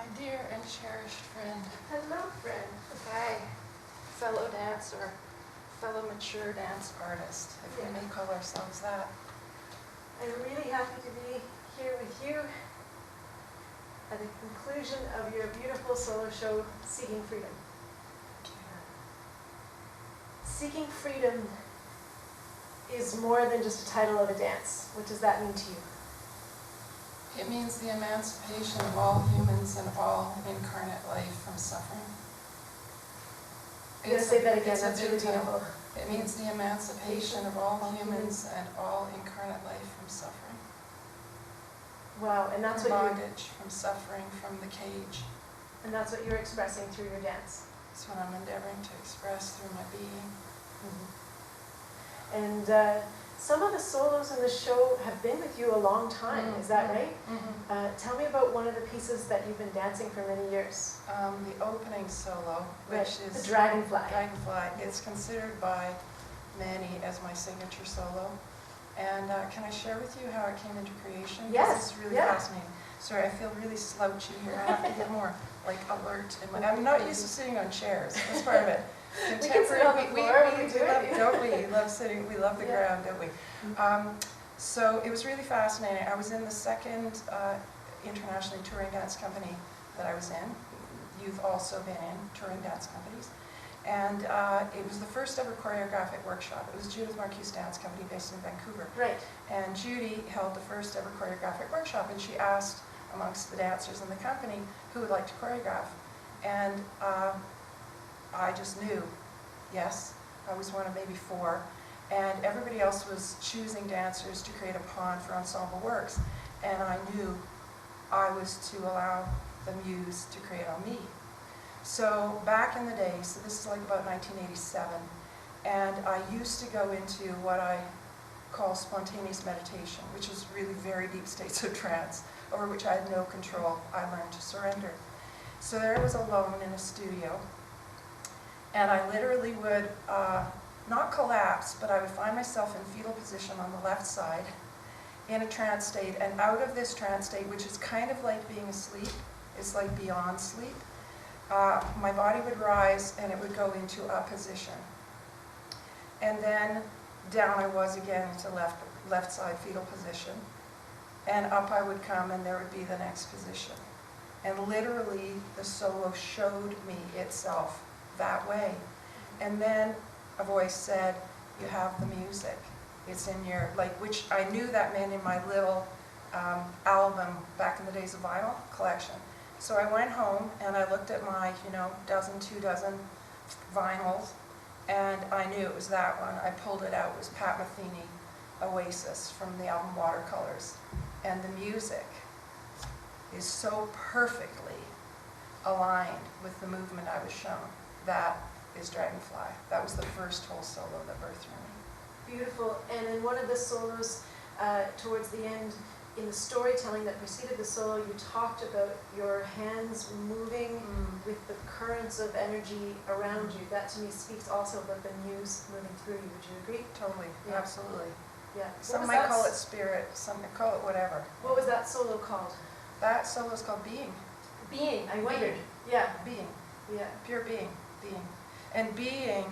My dear and cherished friend. Hello, friend. Hi. Fellow dancer, fellow mature dance artist, if we may call ourselves that. I'm really happy to be here with you at the conclusion of your beautiful solo show, Seeking Freedom. Seeking Freedom is more than just a title of a dance. What does that mean to you? It means the emancipation of all humans and all incarnate life from suffering. I'm going to say that again, It's a that's really big deal. beautiful. It means the emancipation of all humans and all incarnate life from suffering. Wow, and that's From what bondage, from suffering, from the cage. you're expressing through your dance. That's what I'm endeavoring to express through my being. And some of the solos in the show have been with you a long time, is that right? Tell me about one of the pieces that you've been dancing for many years. The opening solo, which is the Dragonfly. Dragonfly, is considered by many as my signature solo. And can I share with you how it came into creation? Yes. This is really fascinating. Sorry, I feel really slouchy here. I have to get more alert. I'm not used to sitting on chairs. That's part of it. We can sit on the floor when we do it. Don't we? We love sitting. We love the ground, don't we? So it was really fascinating. I was in the second internationally touring dance company that I was in. You've also been in touring dance companies. And it was the first ever choreographic workshop. It was Judith Marquis Dance Company based in Vancouver. Right. And Judy held the first ever choreographic workshop, and she asked amongst the dancers in the company who would like to choreograph. And I just knew, yes, I was one of maybe 4. And everybody else was choosing dancers to create a pawn for ensemble works. And I knew I was to allow the muse to create on me. So back in the day, so this is like about 1987, and I used to go into what I call spontaneous meditation, which is really very deep states of trance, over which I had no control. I learned to surrender. So there I was alone in a studio, and I literally would not collapse, but I would find myself in fetal position on the left side in a trance state, and out of this trance state, which is kind of like being asleep, it's like beyond sleep, my body would rise and it would go into a position. And then down I was again into left side fetal position. And up I would come and there would be the next position. And literally the solo showed me itself that way. And then a voice said, you have the music. It's in your, which I knew that meant in my little album back in the days of vinyl collection. So I went home and I looked at my, 2 dozen vinyls, and I knew it was that one. I pulled it out. It was Pat Metheny, Oasis, from the album Watercolors. And the music is so perfectly aligned with the movement I was shown. That is Dragonfly. That was the first whole solo that birthed me. Beautiful. And in one of the solos, towards the end, in the storytelling that preceded the solo, you talked about your hands moving with the currents of energy around you. That to me speaks also about the muse moving through you. Would you agree? Totally. Yeah. Absolutely. Yeah. Some might call it spirit, some might call it whatever. What was that solo called? That solo is called Being. Being. I wondered. Yeah. Being. Yeah. Pure being. Being. And being,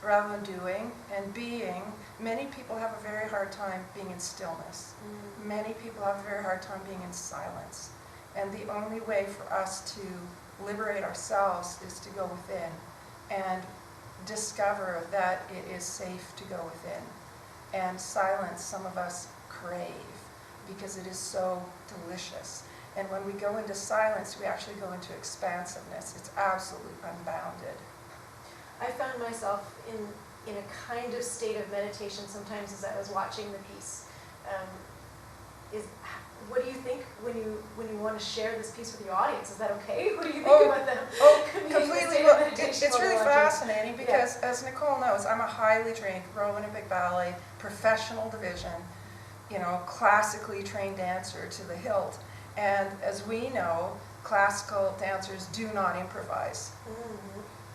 rather than doing, and being, many people have a very hard time being in stillness. Many people have a very hard time being in silence. And the only way for us to liberate ourselves is to go within and discover that it is safe to go within. And silence, some of us crave because it is so delicious. And when we go into silence, we actually go into expansiveness. It's absolutely unbounded. I found myself in a kind of state of meditation sometimes as I was watching the piece. What do you think when you want to share this piece with your audience? Is that okay? What do you think about them? Completely. Well, it's really fascinating because, as Nicole knows, I'm a highly trained Royal Olympic Ballet professional division, classically trained dancer to the hilt. And as we know, classical dancers do not improvise.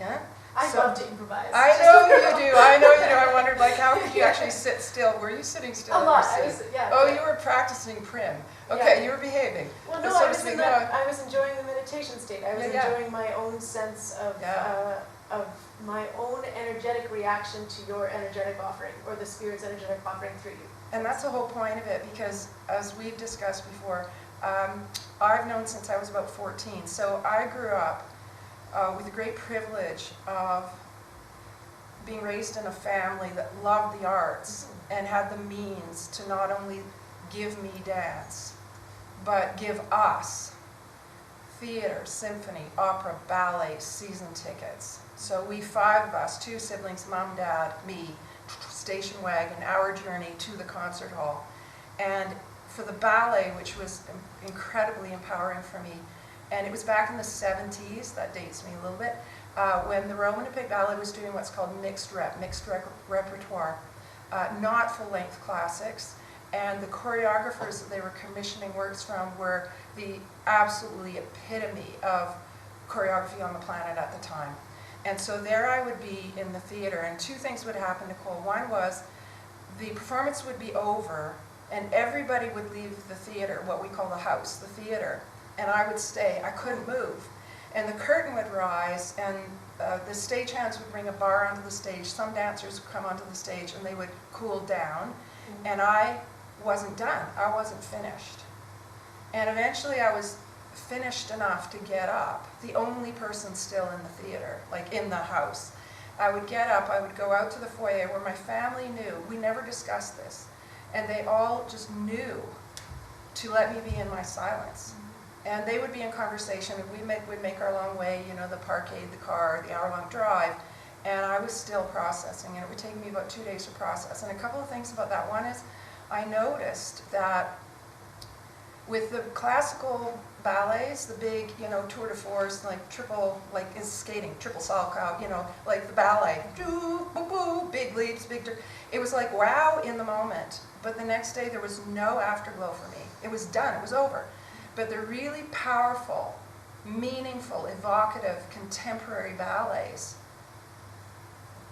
Yeah? I So- love to improvise. I know you do, I know you do. I wondered, like, how could you actually sit still? Were you sitting still? A or lot. sitting? Yeah. Oh, but- you were practicing prim. Okay, Yeah. you were behaving. Well, no, so I to was speak, in no, that. I was enjoying the meditation state. I was Yeah. enjoying my own sense Yeah. of my own energetic reaction to your energetic offering, or the Spirit's energetic offering through you. And that's the whole point of it, because as we've discussed before, I've known since I was about 14. So I grew up with the great privilege of being raised in a family that loved the arts and had the means to not only give me dance, but give us theater, symphony, opera, ballet, season tickets. So we 5 of us, 2 siblings, mom, dad, me, station wagon, our journey to the concert hall. And for the ballet, which was incredibly empowering for me, and it was back in the 70s, that dates me a little bit, when the Royal Winnipeg Ballet was doing what's called mixed repertoire, not full-length classics, and the choreographers that they were commissioning works from were the absolutely epitome of choreography on the planet at the time. And so there I would be in the theater, and 2 things would happen, Nicole. One was the performance would be over, and everybody would leave the theater, what we call the house, the theater, and I would stay. I couldn't move. And the curtain would rise, and the stagehands would bring a bar onto the stage. Some dancers would come onto the stage, and they would cool down, and I wasn't done. I wasn't finished. And eventually I was finished enough to get up, the only person still in the theater, like in the house. I would get up, I would go out to the foyer where my family knew, we never discussed this, and they all just knew to let me be in my silence. And they would be in conversation, and we'd make our long way, you know, the parkade, the car, the hour-long drive, and I was still processing, and it would take me about 2 days to process. And a couple of things about that. One is, I noticed that with the classical ballets, the big, you know, tour de force, like triple, like is skating, triple salchow, you know, like the ballet, doo, boo, boo, big leaps, it was like wow in the moment. But the next day there was no afterglow for me. It was done, it was over. But the really powerful, meaningful, evocative, contemporary ballets,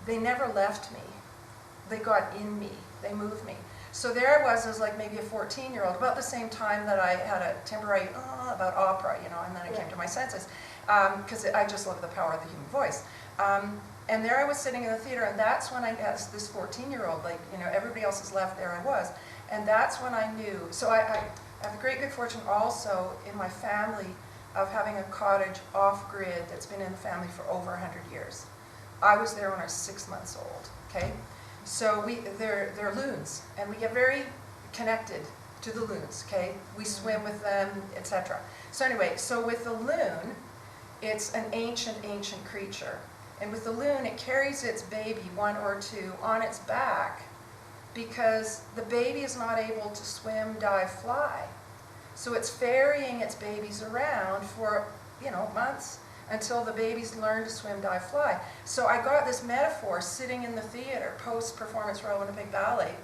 they never left me. They got in me, they moved me. So there I was like maybe a 14-year-old, about the same time that I had a temporary about opera, you know, and then I came to my senses, because I just love the power of the human voice. And there I was sitting in the theater, and that's when I guess this 14-year-old, like, you know, everybody else is left, there I was. And that's when I knew. So I have a great good fortune also in my family of having a cottage off-grid that's been in the family for over 100 years. I was there when I was 6 months old, okay? So they're loons, and we get very connected to the loons, okay? We swim with them, etc. So anyway, so with the loon, it's an ancient, ancient creature. And with the loon, it carries its baby, 1 or 2, on its back because the baby is not able to swim, dive, fly. So it's ferrying its babies around for, you know, months until the babies learn to swim, dive, fly. So I got this metaphor sitting in the theater, post-performance Royal Winnipeg Ballet,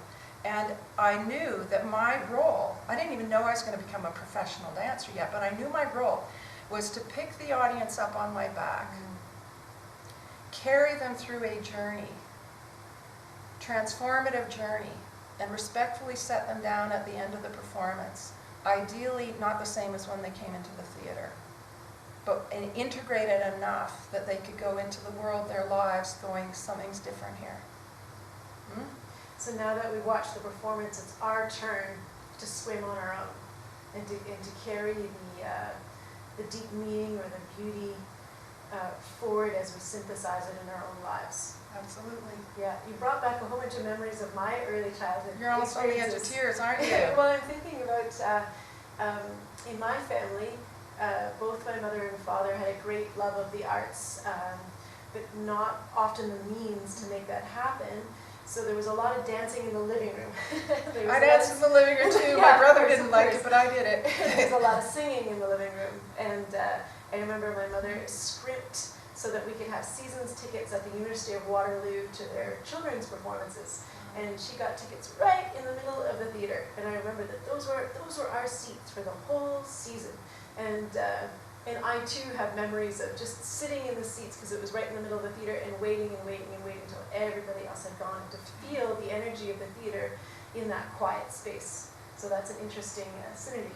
and I knew that my role, I didn't even know I was going to become a professional dancer yet, but I knew my role was to pick the audience up on my back, carry them through a journey, transformative journey, and respectfully set them down at the end of the performance. Ideally, not the same as when they came into the theater, but integrated enough that they could go into the world, their lives, going, something's different here. Hmm? So now that we watch the performance, it's our turn to swim on our own and to carry the deep meaning or the beauty forward as we synthesize it in our own lives. Absolutely. Yeah, you brought back a whole bunch of memories of my early childhood. You're almost on the edge of experiences. tears, aren't you? Well, I'm thinking about, in my family, both my mother and father had a great love of the arts, but not often the means to make that happen. So there was a lot of dancing in the living room. I danced in the living room too. Yeah, My brother of course, didn't of like course. it, but I did it. There was a lot of singing in the living room. And I remember my mother scrimped so that we could have seasons tickets at the University of Waterloo to their children's performances. And she got tickets right in the middle of the theater. And I remember that those were our seats for the whole season. And And I too have memories of just sitting in the seats, because it was right in the middle of the theater, and waiting and waiting and waiting until everybody else had gone, to feel the energy of the theater in that quiet space. So that's an interesting synergy.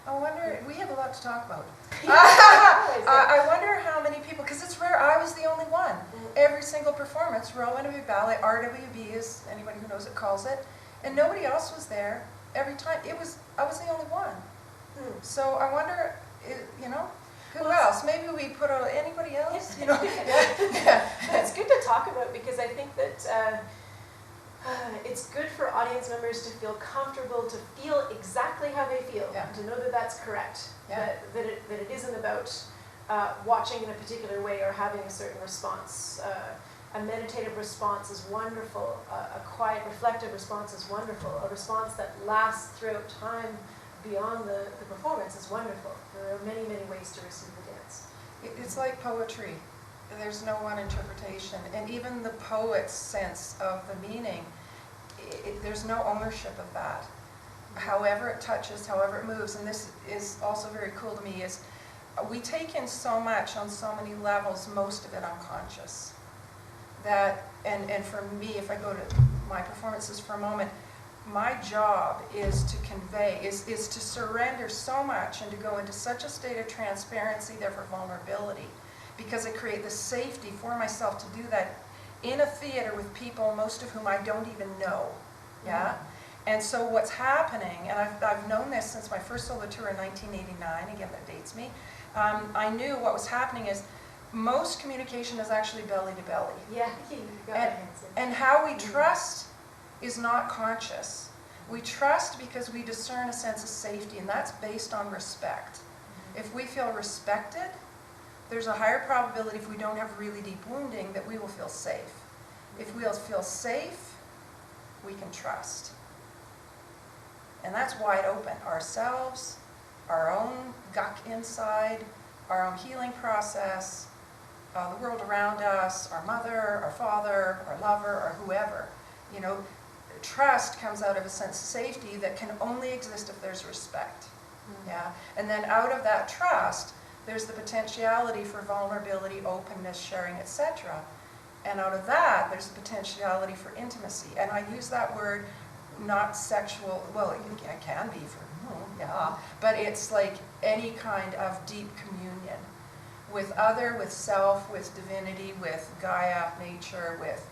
I wonder, we have a lot to talk about. Always, yeah. I wonder how many people, because it's rare, I was the only one. Every single performance, Royal Winnipeg Ballet, RWB as anybody who knows it calls it, and nobody else was there every time. I was the only one. So I wonder, you know, who else? Maybe we put out anybody else, you know? Yeah. It's good to talk about, because I think that it's good for audience members to feel comfortable, to feel exactly how they feel, to know that that's correct, that it isn't about watching in a particular way or having a certain response. A meditative response is wonderful, a quiet, reflective response is wonderful, a response that lasts throughout time beyond the performance is wonderful. There are many, many ways to receive the dance. It's like poetry. There's no one interpretation. And even the poet's sense of the meaning, there's no ownership of that. However it touches, however it moves, and this is also very cool to me, is we take in so much on so many levels, most of it unconscious. That, and for me, if I go to my performances for a moment, my job is to convey, is to surrender so much and to go into such a state of transparency, therefore vulnerability, because I create the safety for myself to do that in a theater with people, most of whom I don't even know, yeah? And so what's happening, and I've known this since my first solo tour in 1989, again that dates me, I knew what was happening is most communication is actually belly to belly. Yeah, you got it. And how we trust is not conscious. We trust because we discern a sense of safety, and that's based on respect. If we feel respected, there's a higher probability, if we don't have really deep wounding, that we will feel safe. If we'll feel safe, we can trust. And that's wide open. Ourselves, our own guk inside, our own healing process, the world around us, our mother, our father, our lover, or whoever. You know, trust comes out of a sense of safety that can only exist if there's respect. Yeah? And then out of that trust, there's the potentiality for vulnerability, openness, sharing, etc. And out of that, there's the potentiality for intimacy. And I use that word, not sexual, well, it can be for, but it's like any kind of deep communion with other, with self, with divinity, with Gaia, nature, with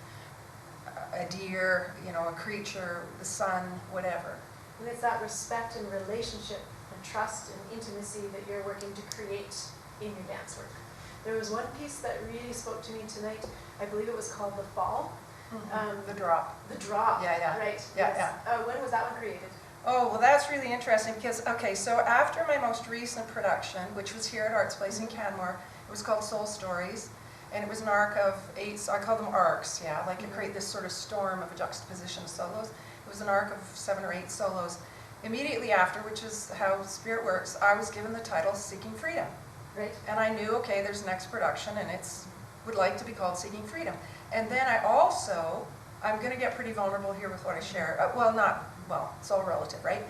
a deer, you know, a creature, the sun, whatever. And it's that respect and relationship and trust and intimacy that you're working to create in your dance work. There was one piece that really spoke to me tonight. I believe it was called The Fall. The Drop. The Drop. Yeah. Right. Yeah, yes. When was that one created? Oh, well, that's really interesting because, okay, so after my most recent production, which was here at artsPlace in Canmore, it was called Soul Stories, and it was an arc of 8, so I call them arcs, yeah, like to create this sort of storm of a juxtaposition of solos. It was an arc of 7 or 8 solos. Immediately after, which is how Spirit works, I was given the title Seeking Freedom. Right. And I knew, okay, there's next production, and it's would like to be called Seeking Freedom. And then I also, I'm going to get pretty vulnerable here with what I share. It's all relative, right?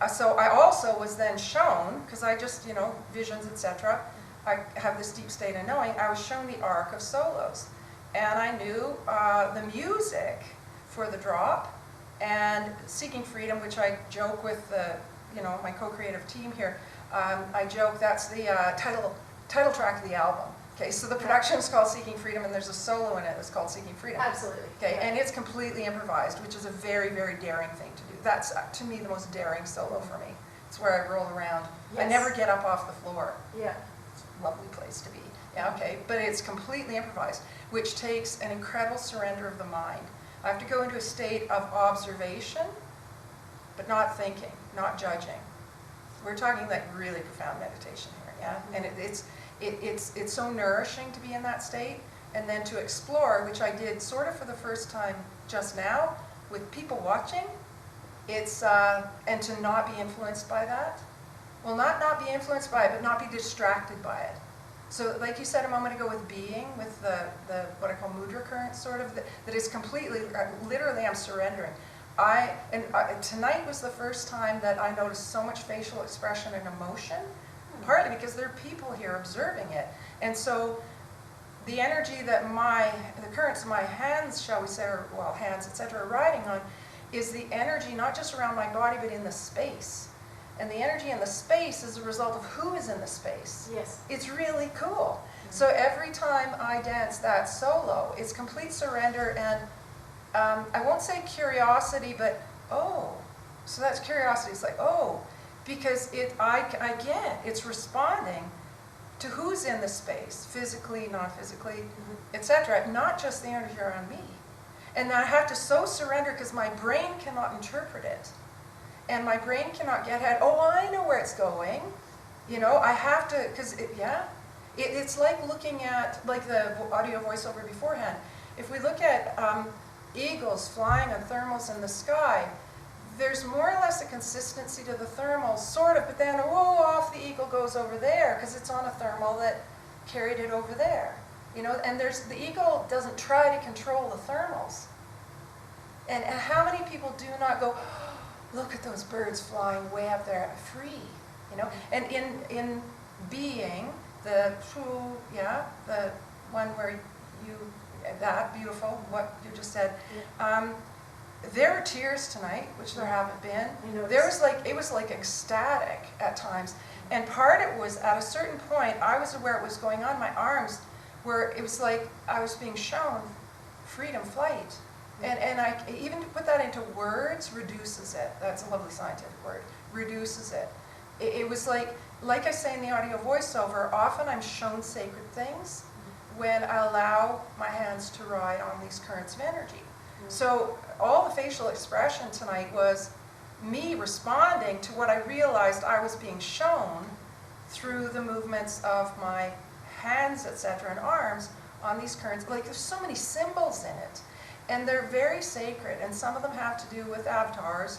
So I also was then shown, because I just, you know, visions, etc. I have this deep state of knowing. I was shown the arc of solos, and I knew the music for The Drop and Seeking Freedom, which I joke with the, you know, my co-creative team here. I joke that's the title track of the album. Okay, so the production is called Seeking Freedom, and there's a solo in it that's called Seeking Freedom. Absolutely. Okay, yeah. and it's completely improvised, which is a very, very daring thing to do. That's, to me, the most daring solo for me. It's where I roll around. Yes. I never get up off the floor. Yeah. It's a lovely place to be. Yeah, okay, but it's completely improvised, which takes an incredible surrender of the mind. I have to go into a state of observation, but not thinking, not judging. We're talking like really profound meditation here, yeah? And it's so nourishing to be in that state, and then to explore, which I did sort of for the first time just now, with people watching, it's, and to not be influenced by that. Well, not be influenced by it, but not be distracted by it. So like you said a moment ago with being, with the what I call mudra current sort of, that is completely, literally I'm surrendering. Tonight was the first time that I noticed so much facial expression and emotion partly because there are people here observing it. And so the energy that the currents my hands, shall we say, or well, hands, etc., are riding on, is the energy not just around my body, but in the space. And the energy in the space is a result of who is in the space. Yes. It's really cool. So every time I dance that solo, it's complete surrender and I won't say curiosity, but oh, so that's curiosity. It's like, oh, because it's responding to who's in the space, physically, non-physically, etc., not just the energy around me. And I have to so surrender because my brain cannot interpret it. And my brain cannot get ahead, oh, I know where it's going. You know, I have to, because it's like looking at, like the audio voiceover beforehand. If we look at eagles flying on thermals in the sky, there's more or less a consistency to the thermals, sort of, but then, oh, off the eagle goes over there because it's on a thermal that carried it over there. You know, and the eagle doesn't try to control the thermals. And how many people do not go, oh, look at those birds flying way up there, free, you know? And in being, the one where that beautiful, what you just said, there were tears tonight, which there haven't been. It was like ecstatic at times. And part it was, at a certain point, I was aware it was going on, my arms, where it was like I was being shown freedom flight. And I, even to put that into words reduces it. That's a lovely scientific word. Reduces it. It was like I say in the audio voiceover, often I'm shown sacred things when I allow my hands to ride on these currents of energy. So all the facial expression tonight was me responding to what I realized I was being shown through the movements of my hands, etc., and arms on these currents. Like, there's so many symbols in it. And they're very sacred, and some of them have to do with avatars,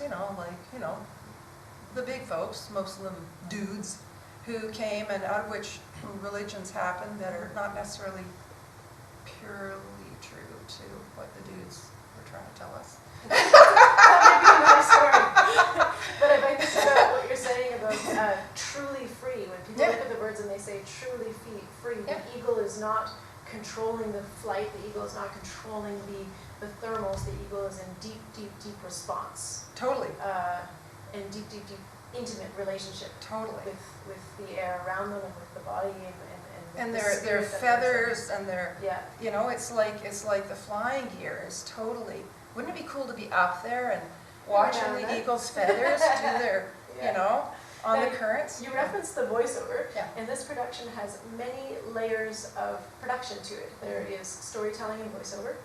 the big folks, most of them dudes, who came and out of which religions happened that are not necessarily purely true to what the dudes were trying to tell us. That might be another story. But I think about what you're saying about truly free. When people look at the birds and they say truly free, the eagle is not controlling the flight, the eagle is not controlling the thermals, the eagle is in deep, deep, deep response. Totally. And deep, deep, deep intimate relationship. Totally. With the air around them and with the body and their feathers and their, it's like the flying gear is totally, wouldn't it be cool to be up there and watching the eagle's feathers do their, on the currents? You referenced the voiceover, and this production has many layers of production to it. There is storytelling and voiceover.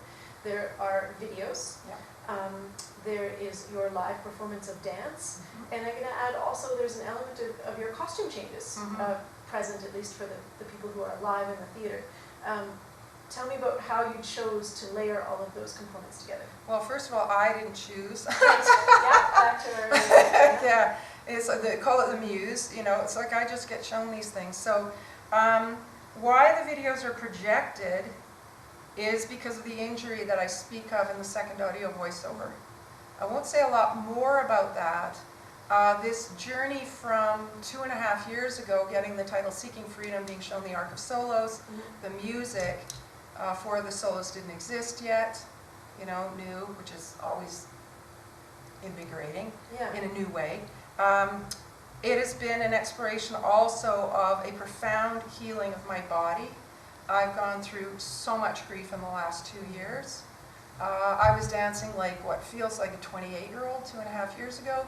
There are videos. There is your live performance of dance. And I'm going to add also there's an element of your costume changes present, at least for the people who are live in the theater. Tell me about how you chose to layer all of those components together. Well, first of all, I didn't choose. Back to our they call it the muse. It's like I just get shown these things. So why the videos are projected is because of the injury that I speak of in the second audio voiceover. I won't say a lot more about that. This journey from 2.5 years ago, getting the title Seeking Freedom, being shown the Arc of Solos, the music for the solos didn't exist yet, new, which is always invigorating in a new way. It has been an exploration also of a profound healing of my body. I've gone through so much grief in the last 2 years. I was dancing like what feels like a 28-year-old 2.5 years ago.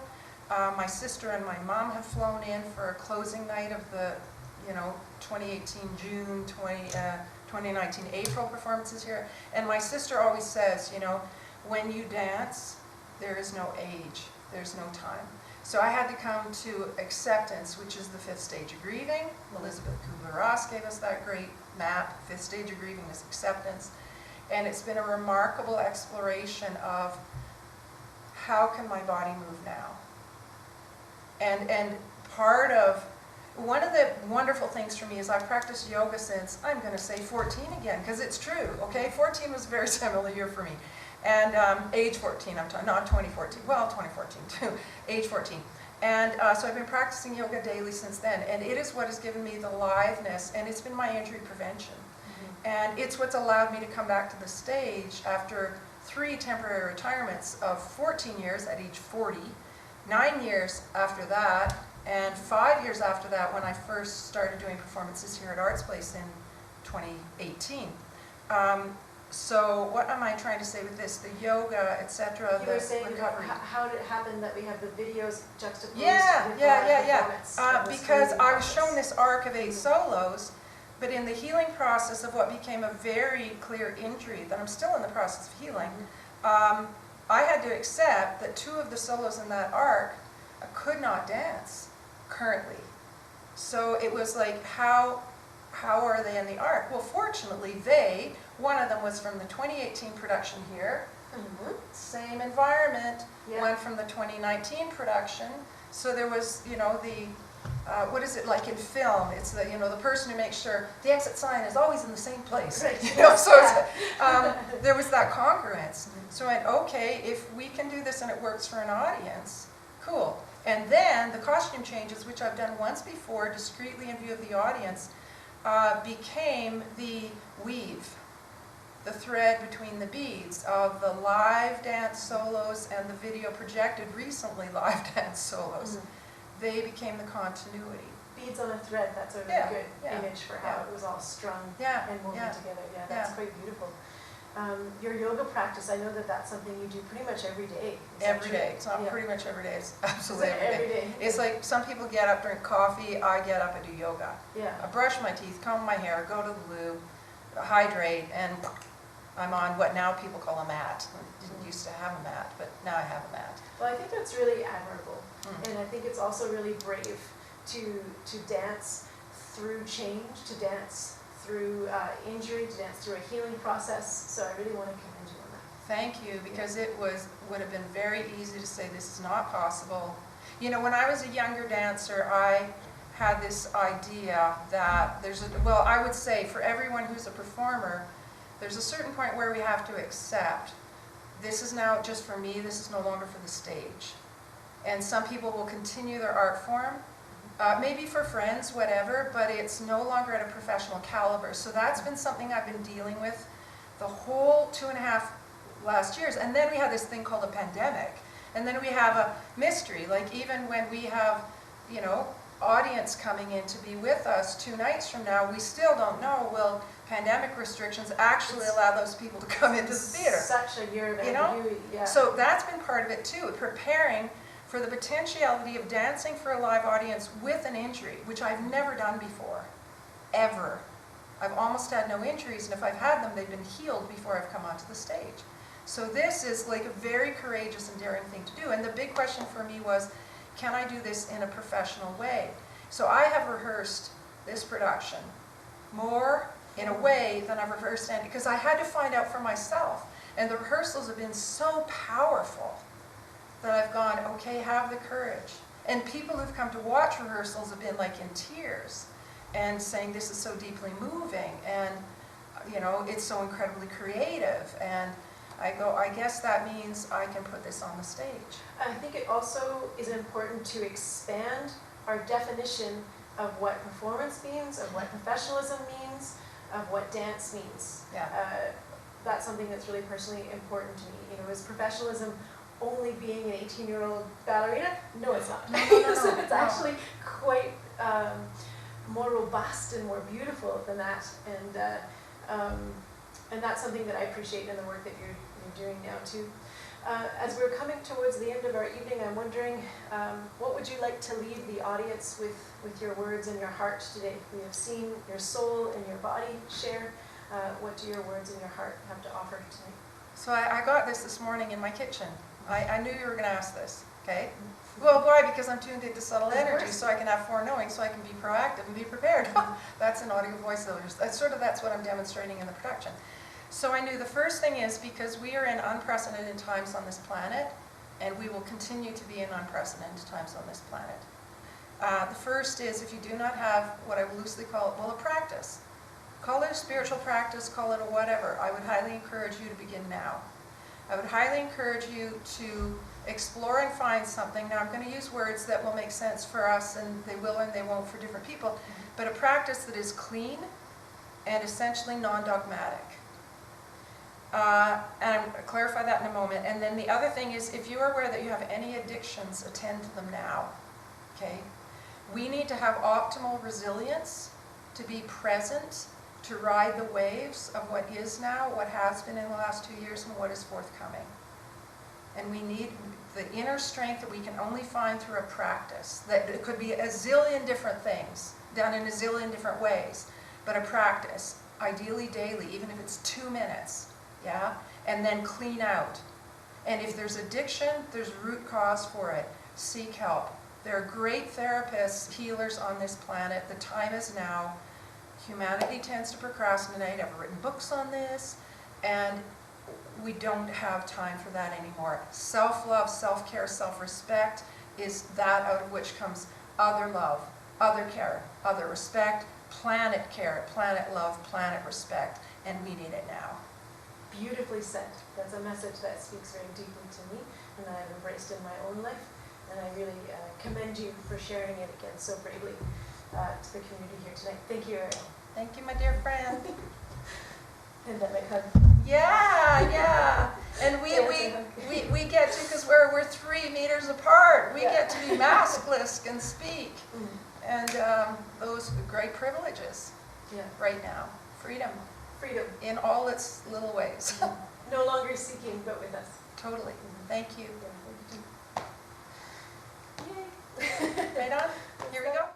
My sister and my mom have flown in for a closing night of the 2018 June, 2019 April performances here. And my sister always says, when you dance, there is no age, there's no time. So I had to come to acceptance, which is the 5th stage of grieving. Elizabeth Kubler-Ross gave us that great map. 5th stage of grieving is acceptance. And it's been a remarkable exploration of how can my body move now? And part of, one of the wonderful things for me is I've practiced yoga since, I'm going to say 14 again, because it's true, okay? 14 was a very similar year for me. And age 14, I'm talking, not 2014, well, 2014 too, age 14. And so I've been practicing yoga daily since then, and it is what has given me the liveness, and it's been my injury prevention. And it's what's allowed me to come back to the stage after 3 temporary retirements of 14 years at age 40, 9 years after that, and 5 years after that when I first started doing performances here at artsPlace in 2018. So what am I trying to say with this? The yoga, etc. You were saying, recovery. how did it happen that we have the videos juxtaposed Yeah, with yeah. performance of this Because healing I was process? shown this arc of 8 solos, but in the healing process of what became a very clear injury that I'm still in the process of healing, I had to accept that 2 of the solos in that arc I could not dance currently. So it was like, how are they in the arc? Well, fortunately, one of them was from the 2018 production here, same environment, Yeah. one from the 2019 production. So there was, you know, the, what is it like in film? It's the, you know, the person who makes sure the exit sign is always in the same place. Right. You know, so Yeah. there was that congruence. So I went, okay, if we can do this and it works for an audience, cool. And then the costume changes, which I've done once before, discreetly in view of the audience, became the weave, the thread between the beads of the live dance solos and the video projected recently live dance solos. They became the continuity. Beads on a thread, that's a really Yeah, good yeah, image for how it was all strung Yeah, and woven yeah. together. Yeah, that's quite beautiful. Your yoga practice, I know that that's something you do pretty much every day. Is that Every true? day. It's not Yeah. pretty much every day. It's Is absolutely it every day. every day? It's like some people get up, drink coffee. I get up and do yoga. Yeah. I brush my teeth, comb my hair, go to the loo, hydrate, and I'm on what now people call a mat. I didn't used to have a mat, but now I have a mat. Well, I think that's really admirable. And I think it's also really brave to dance through change, to dance through injury, to dance through a healing process. So I really want to commend you on that. Thank you, because it would have been very easy to say this is not possible. You know, when I was a younger dancer, I had this idea that well, I would say for everyone who's a performer, there's a certain point where we have to accept this is now just for me, this is no longer for the stage. And some people will continue their art form, maybe for friends, whatever, but it's no longer at a professional caliber. So that's been something I've been dealing with the whole 2.5 last years. And then we had this thing called a pandemic. And then we have a mystery, like even when we have, you know, audience coming in to be with us 2 nights from now, we still don't know, will pandemic restrictions actually allow those people to come into the theater? Such a year of You know? ambiguity. Yeah. So that's been part of it too, preparing for the potentiality of dancing for a live audience with an injury, which I've never done before, ever. I've almost had no injuries, and if I've had them, they've been healed before I've come onto the stage. So this is like a very courageous and daring thing to do. And the big question for me was, can I do this in a professional way? So I have rehearsed this production more in a way than I've rehearsed any, because I had to find out for myself. And the rehearsals have been so powerful that I've gone, okay, have the courage. And people who've come to watch rehearsals have been like in tears and saying this is so deeply moving, and you know, it's so incredibly creative. And I go, I guess that means I can put this on the stage. I think it also is important to expand our definition of what performance means, of what professionalism means, of what dance means. Yeah. That's something that's really personally important to me. You know, is professionalism only being an 18-year-old ballerina? No, it's not. No, So it's no. actually quite more robust and more beautiful than that. And that's something that I appreciate in the work that you're doing now too. As we're coming towards the end of our evening, I'm wondering, what would you like to leave the audience with your words and your heart today? We have seen your soul and your body share. What do your words and your heart have to offer tonight? So I got this morning in my kitchen. I knew you were going to ask this, okay? Well, why? Because I'm tuned into subtle energy, so I can have foreknowing, so I can be proactive and be prepared. That's an audio voiceover. That's what I'm demonstrating in the production. So I knew the first thing is because we are in unprecedented times on this planet, and we will continue to be in unprecedented times on this planet. The first is if you do not have what I loosely call, well, a practice. Call it a spiritual practice, call it a whatever. I would highly encourage you to begin now. I would highly encourage you to explore and find something. Now I'm going to use words that will make sense for us, and they will and they won't for different people, but a practice that is clean and essentially non-dogmatic. And I'll clarify that in a moment. And then the other thing is, if you are aware that you have any addictions, attend to them now, okay? We need to have optimal resilience to be present, to ride the waves of what is now, what has been in the last 2 years, and what is forthcoming. And we need the inner strength that we can only find through a practice. That it could be a zillion different things, done in a zillion different ways, but a practice, ideally daily, even if it's 2 minutes, yeah? And then clean out. And if there's addiction, there's root cause for it. Seek help. There are great therapists, healers on this planet. The time is now. Humanity tends to procrastinate. I've written books on this, and we don't have time for that anymore. Self-love, self-care, self-respect is that out of which comes other love, other care, other respect, planet care, planet love, planet respect, and we need it now. Beautifully said. That's a message that speaks very deeply to me and that I've embraced in my own life. And I really commend you for sharing it again so bravely to the community here tonight. Thank you, Ariole. Thank you, my dear friend. Pandemic hug. Yeah. And we get to, because we're 3 meters apart, we get to be maskless and speak. And those great privileges right now. Freedom. Freedom. In all its little ways. No longer seeking, but with us. Totally. Thank you. Yeah, Right on. Here we go.